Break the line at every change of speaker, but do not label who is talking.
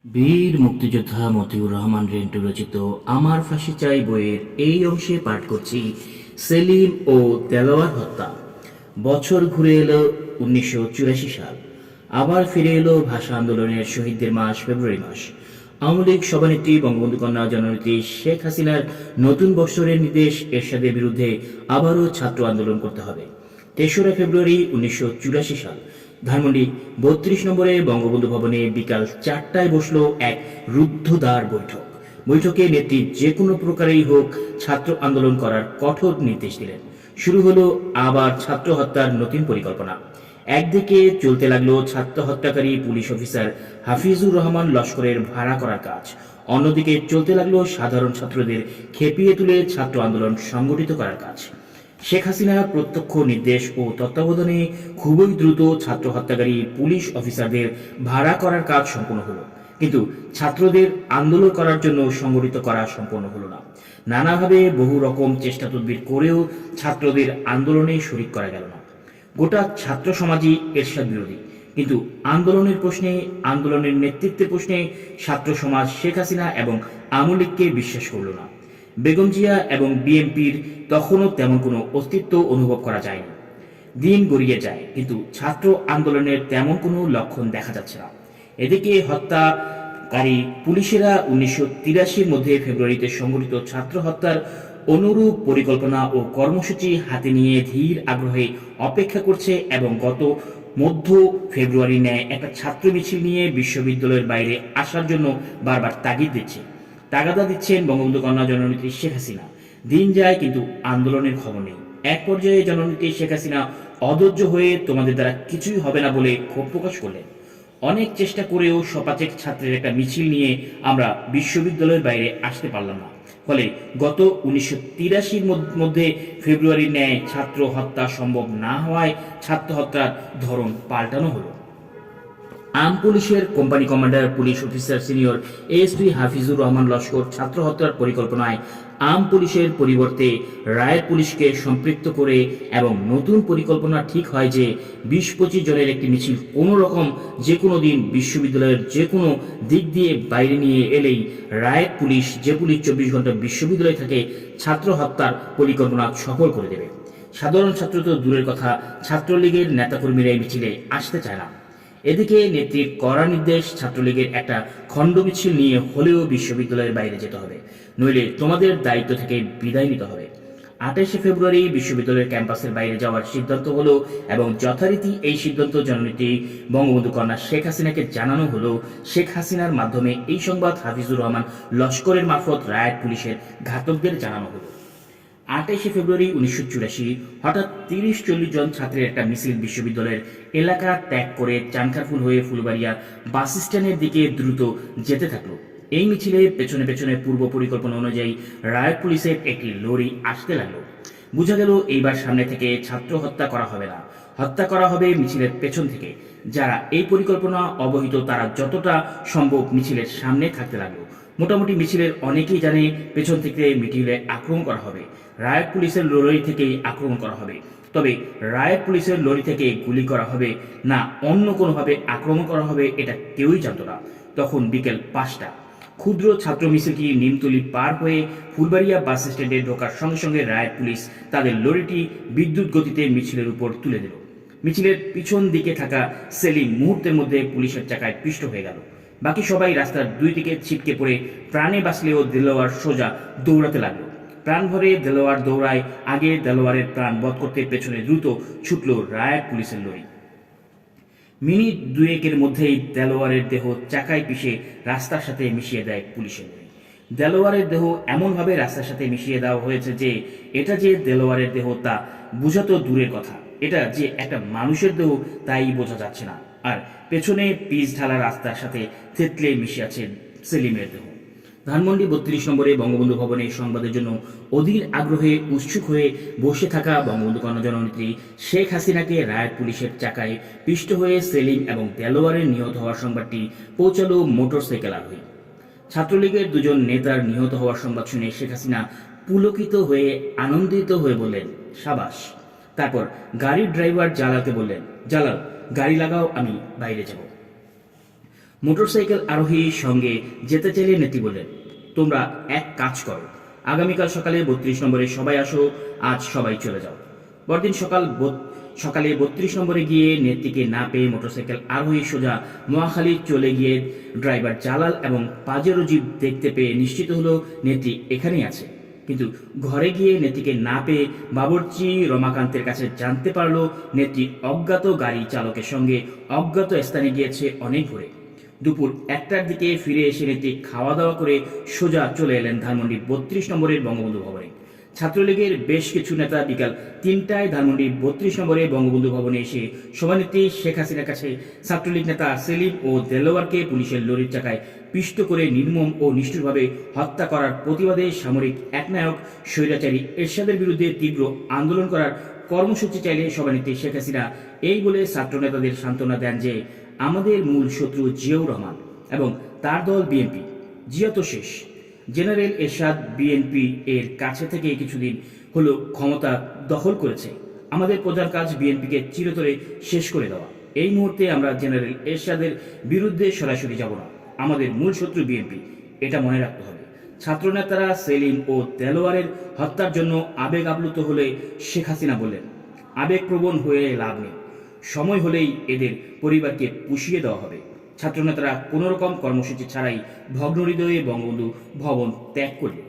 বীর মুক্তিযোদ্ধা মতিউর রহমান রেন্টু রচিত আমার ফাঁসি চাই বইয়ের এই অংশে পাঠ করছি সেলিম ও দেলোয়ার হত্যা। বছর ঘুরে এলো 1984 সাল। আবার ফিরে এলো ভাষা আন্দোলনের শহীদদের মাস ফেব্রুয়ারি মাস। আওয়ামী লীগ সভানেত্রী বঙ্গবন্ধু কন্যা জননেত্রী শেখ হাসিনার নতুন বৎসরের নির্দেশ এরশাদের বিরুদ্ধে আবারও ছাত্র আন্দোলন করতে হবে। 3রা ফেব্রুয়ারি 1984 সাল ধানমন্ডি 32 নম্বরে বঙ্গবন্ধু ভবনে বিকাল 4টায় বসলো এক রুদ্ধদ্বার বৈঠক। বৈঠকে নেত্রী যে কোনো প্রকারেই হোক ছাত্র আন্দোলন করার কঠোর নির্দেশ দিলেন। শুরু হলো আবার ছাত্র হত্যার নতুন পরিকল্পনা। একদিকে চলতে লাগলো ছাত্র হত্যাকারী পুলিশ অফিসার হাফিজুর রহমান লস্করের ভাড়া করার কাজ, অন্যদিকে চলতে লাগলো সাধারণ ছাত্রদের খেপিয়ে তুলে ছাত্র আন্দোলন সংগঠিত করার কাজ। শেখ হাসিনার প্রত্যক্ষ নির্দেশ ও তত্ত্বাবধানে খুবই দ্রুত ছাত্র হত্যাকারী পুলিশ অফিসারদের ভাড়া করার কাজ সম্পূর্ণ হলো, কিন্তু ছাত্রদের আন্দোলন করার জন্য সংগঠিত করা সম্পূর্ণ হলো না। নানাভাবে বহু রকম চেষ্টা তদবির করেও ছাত্রদের আন্দোলনে শরিক করা গেল না। গোটা ছাত্র সমাজই এরশাদ বিরোধী, কিন্তু আন্দোলনের প্রশ্নে, আন্দোলনের নেতৃত্বের প্রশ্নে ছাত্র সমাজ শেখ হাসিনা এবং আওয়ামী লীগকে বিশ্বাস করল না। বেগম জিয়া এবং বিএনপির তখনও তেমন কোনো অস্তিত্ব অনুভব করা যায়নি। দিন গড়িয়ে যায়, কিন্তু ছাত্র আন্দোলনের তেমন কোনো লক্ষণ দেখা যাচ্ছে না। এদিকে হত্যাকারী পুলিশেরা 1983-র মধ্যে ফেব্রুয়ারিতে সংঘটিত ছাত্র হত্যার অনুরূপ পরিকল্পনা ও কর্মসূচি হাতে নিয়ে ধীর আগ্রহে অপেক্ষা করছে এবং গত মধ্য ফেব্রুয়ারি ন্যায় একটা ছাত্র মিছিল নিয়ে বিশ্ববিদ্যালয়ের বাইরে আসার জন্য বারবার তাগাদা দিচ্ছেন বঙ্গবন্ধু কন্যা জননেত্রী শেখ হাসিনা। দিন যায়, কিন্তু আন্দোলনের খবর নেই। এক পর্যায়ে জননেত্রী শেখ হাসিনা অধৈর্য হয়ে তোমাদের দ্বারা কিছুই হবে না বলে ক্ষোভ প্রকাশ করলেন। অনেক চেষ্টা করেও শতাধিক ছাত্রের একটা মিছিল নিয়ে আমরা বিশ্ববিদ্যালয়ের বাইরে আসতে পারলাম না। ফলে গত 1983-র মধ্যে ফেব্রুয়ারির ন্যায় ছাত্র হত্যা সম্ভব না হওয়ায় ছাত্র হত্যার ধরন পাল্টানো হলো। আর্ম পুলিশের company commander police officer senior ASP Hafizur Rahman Laskar ছাত্র হত্যার পরিকল্পনায় আর্ম পুলিশের পরিবর্তে রায় পুলিশকে সম্পৃক্ত করে এবং নতুন পরিকল্পনা ঠিক হয় যে 20-25 জনের একটি মিছিল কোনো রকম যে কোনো দিন বিশ্ববিদ্যালয়ের যে কোনো দিক দিয়ে বাইরে নিয়ে এলেই রায় পুলিশ, যে পুলিশ 24 ঘন্টা বিশ্ববিদ্যালয়ে থাকে, ছাত্র হত্যার পরিকল্পনা সফল করে দেবে। সাধারণ ছাত্র তো দূরের কথা, ছাত্রলীগের নেতাকর্মীরা এই মিছিলে আসতে চায় না। এদিকে নেত্রীর কড়া নির্দেশ, ছাত্রলীগের একটা খণ্ড মিছিল নিয়ে হলেও বিশ্ববিদ্যালয়ের বাইরে যেতে হবে, নইলে তোমাদের দায়িত্ব থেকে বিদায় নিতে হবে। 28শে ফেব্রুয়ারি বিশ্ববিদ্যালয়ের ক্যাম্পাসের বাইরে যাওয়ার সিদ্ধান্ত হলো এবং যথারীতি এই সিদ্ধান্ত জননেত্রী বঙ্গবন্ধু কন্যা শেখ হাসিনাকে জানানো হলো। শেখ হাসিনার মাধ্যমে এই সংবাদ হাফিজুর রহমান লস্করের মারফত রায়ত পুলিশের ঘাতকদের জানানো হলো। 28শে ফেব্রুয়ারি 1984 হঠাৎ 30-40 জন ছাত্রের একটা মিছিল বিশ্ববিদ্যালয়ের এলাকা ত্যাগ করে চানখারপুল হয়ে ফুলবাড়িয়া বাস স্ট্যান্ডের দিকে দ্রুত যেতে থাকলো। এই মিছিলে পেছনে পেছনে পূর্ব পরিকল্পনা অনুযায়ী রায়ত পুলিশের একটি লরি আসতে লাগলো। বোঝা গেল এইবার সামনে থেকে ছাত্র হত্যা করা হবে না, হত্যা করা হবে মিছিলের পেছন থেকে। যারা এই পরিকল্পনা অবহিত তারা যতটা সম্ভব মিছিলের সামনে থাকতে লাগলো। মোটামুটি মিছিলের অনেকেই জানে পেছন থেকে মিছিলে আক্রমণ করা হবে, রায়ত পুলিশের লরি থেকেই আক্রমণ করা হবে। তবে রায়ত পুলিশের লরি থেকে গুলি করা হবে না অন্য কোনোভাবে আক্রমণ করা হবে এটা কেউই জানত না। তখন বিকেল 5টা। ক্ষুদ্র ছাত্র মিছিলটি নিমতলি পার হয়ে ফুলবাড়িয়া বাস স্ট্যান্ডে ঢোকার সঙ্গে সঙ্গে রায়ত পুলিশ তাদের লরিটি বিদ্যুৎ গতিতে মিছিলের উপর তুলে দিল। মিছিলের পিছন দিকে থাকা সেলিম মুহূর্তের মধ্যে পুলিশের চাকায় পিষ্ট হয়ে গেল। বাকি সবাই রাস্তার দুই দিকে ছিটকে পড়ে প্রাণে বাঁচলেও দেলোয়ার সোজা দৌড়াতে লাগলো। প্রাণ ভরে দেলোয়ার দৌড়ায়, আগে দেলোয়ারের প্রাণ বধ করতে পেছনে দ্রুত ছুটল রায়ত পুলিশের লরি। মিনিট দুয়েকের মধ্যেই দেলোয়ারের দেহ চাকায় পিষে রাস্তার সাথে মিশিয়ে দেয় পুলিশের লরি। দেলোয়ারের দেহ এমনভাবে রাস্তার সাথে মিশিয়ে দেওয়া হয়েছে যে এটা যে দেলোয়ারের দেহ তা বোঝা তো দূরের কথা, এটা যে একটা মানুষের দেহ তাই বোঝা যাচ্ছে না। আর পেছনে পিচ ঢালা রাস্তার সাথে থেতলে মিশে আছে সেলিমের দেহ। ধানমন্ডি 32 নম্বরে বঙ্গবন্ধু ভবনে সংবাদের জন্য অধীর আগ্রহে উৎসুক হয়ে বসে থাকা বঙ্গবন্ধু কন্যা জননেত্রী শেখ হাসিনাকে রায়ত পুলিশের চাকায় পিষ্ট হয়ে সেলিম এবং দেলোয়ারের নিহত হওয়ার সংবাদটি পৌঁছালো মোটরসাইকেল আরোহী। ছাত্রলীগের দুজন নেতার নিহত হওয়ার সংবাদ শুনে শেখ হাসিনা পুলকিত হয়ে আনন্দিত হয়ে বললেন, সাবাস। তারপর গাড়ির ড্রাইভার জালালকে বললেন, জালাল গাড়ি লাগাও, আমি বাইরে যাব। মোটরসাইকেল আরোহীর সঙ্গে যেতে চাইলে নেত্রী বললেন, তোমরা এক কাজ করো, আগামীকাল সকালে 32 নম্বরে সবাই আসো, আজ সবাই চলে যাও। পরদিন সকালে 32 নম্বরে গিয়ে নেত্রীকে না পেয়ে মোটরসাইকেল আরোহী সোজা মহাখালী চলে গিয়ে ড্রাইভার জালাল এবং পাজেরো জিপ দেখতে পেয়ে নিশ্চিত হলো নেত্রী এখানেই আছে। কিন্তু ঘরে গিয়ে নেত্রীকে না পেয়ে বাবুর্চি রমাকান্তের কাছে জানতে পারলো নেত্রী অজ্ঞাত গাড়ি চালকের সঙ্গে অজ্ঞাত স্থানে গিয়েছে অনেক ভোরে। দুপুর 1টার দিকে ফিরে এসে নেত্রী খাওয়া দাওয়া করে সোজা চলে এলেন ধানমন্ডি 32 নম্বরের বঙ্গবন্ধু ভবনে। ছাত্রলীগের বেশ কিছু নেতা বিকাল 3টায় ধানমন্ডি 32 নম্বরে বঙ্গবন্ধু ভবনে এসে সভানেত্রী শেখ হাসিনার কাছে ছাত্রলীগ নেতা সেলিম ও দেলোয়ারকে পুলিশের লরির চাকায় পিষ্ট করে নির্মম ও নিষ্ঠুরভাবে হত্যা করার প্রতিবাদে সামরিক একনায়ক স্বৈরাচারী এরশাদের বিরুদ্ধে তীব্র আন্দোলন করার কর্মসূচি চাইলে সভানেত্রী শেখ হাসিনা এই বলে ছাত্র নেতাদের সান্ত্বনা দেন যে আমাদের মূল শত্রু জিয়াউর রহমান এবং তার দল বিএনপি। জিয়া তো শেষ, জেনারেল এরশাদ বিএনপি এর কাছে থেকে কিছুদিন হলো ক্ষমতা দখল করেছে। আমাদের প্রধান কাজ বিএনপিকে চিরতরে শেষ করে দেওয়া। এই মুহূর্তে আমরা জেনারেল এরশাদের বিরুদ্ধে সরাসরি যাব না, আমাদের মূল শত্রু বিএনপি, এটা মনে রাখতে হবে। ছাত্রনেতারা সেলিম ও দেলোয়ারের হত্যার জন্য আবেগ আপ্লুত হলে শেখ হাসিনা বললেন, আবেগপ্রবণ হয়ে লাভ নেই, সময় হলেই এদের পরিবারকে পুষিয়ে দেওয়া হবে। ছাত্রনেতারা কোনোরকম কর্মসূচি ছাড়াই ভগ্ন হৃদয়ে বঙ্গবন্ধু ভবন ত্যাগ করলেন।